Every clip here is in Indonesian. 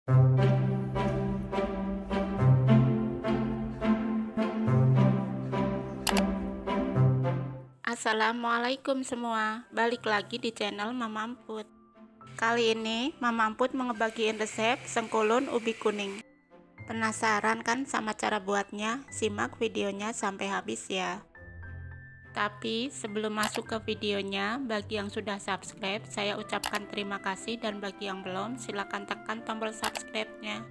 Assalamualaikum semua, balik lagi di channel Mama Amput. Kali ini Mama Amput mau ngebagiin resep sengkulun ubi kuning. Penasaran kan sama cara buatnya? Simak videonya sampai habis ya. Tapi sebelum masuk ke videonya, bagi yang sudah subscribe saya ucapkan terima kasih, dan bagi yang belum silahkan tekan tombol subscribe-nya.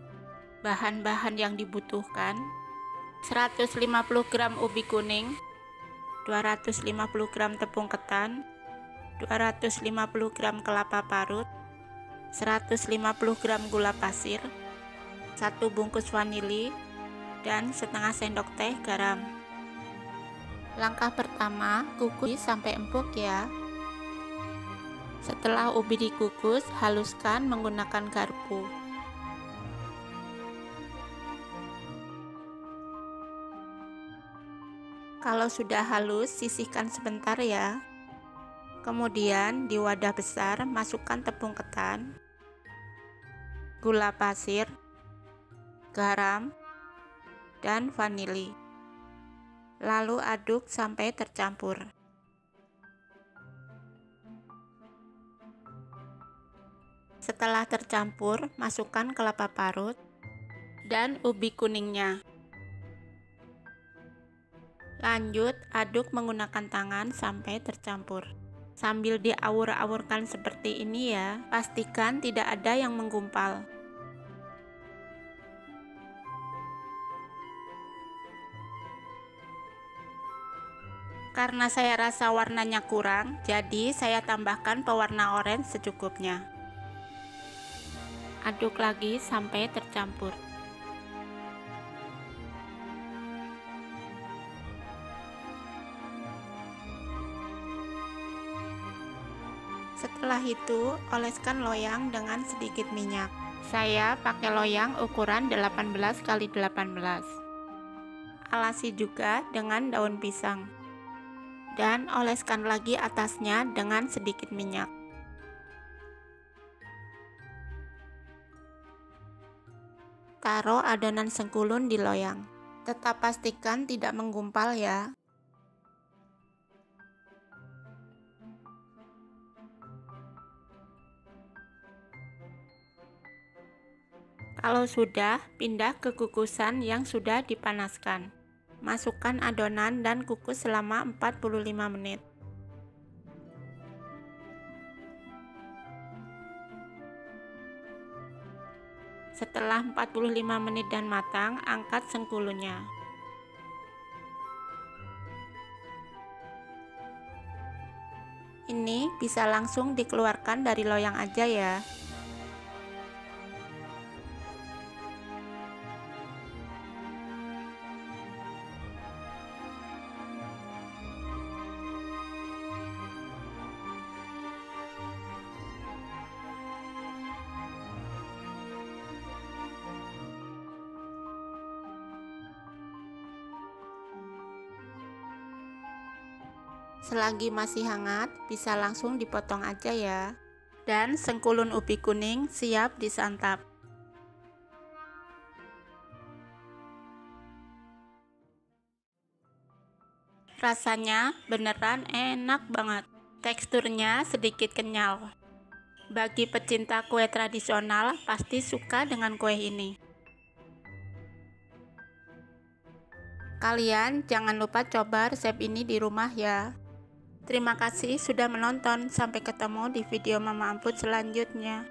Bahan-bahan yang dibutuhkan: 150 gram ubi kuning, 250 gram tepung ketan, 250 gram kelapa parut, 150 gram gula pasir, 1 bungkus vanili, dan setengah sendok teh garam. Langkah pertama, kukus sampai empuk ya. Setelah ubi dikukus, haluskan menggunakan garpu. Kalau sudah halus, sisihkan sebentar ya. Kemudian di wadah besar masukkan tepung ketan, gula pasir, garam, dan vanili. Lalu aduk sampai tercampur. Setelah tercampur, masukkan kelapa parut dan ubi kuningnya. Lanjut aduk menggunakan tangan sampai tercampur. Sambil diawur-awurkan seperti ini ya, pastikan tidak ada yang menggumpal. Karena saya rasa warnanya kurang, jadi saya tambahkan pewarna oranye secukupnya. Aduk lagi sampai tercampur. Setelah itu, oleskan loyang dengan sedikit minyak. Saya pakai loyang ukuran 18 x 18. Alasi juga dengan daun pisang. Dan oleskan lagi atasnya dengan sedikit minyak. Taruh adonan sengkulun di loyang. Tetap pastikan tidak menggumpal ya. Kalau sudah, pindah ke kukusan yang sudah dipanaskan. Masukkan adonan dan kukus selama 45 menit. Setelah 45 menit dan matang, angkat sengkulunnya. Ini bisa langsung dikeluarkan dari loyang aja ya. Selagi masih hangat, bisa langsung dipotong aja ya. Dan sengkulun ubi kuning siap disantap. Rasanya beneran enak banget. Teksturnya sedikit kenyal. Bagi pecinta kue tradisional, pasti suka dengan kue ini. Kalian jangan lupa coba resep ini di rumah ya. Terima kasih sudah menonton, sampai ketemu di video Mama Amput selanjutnya.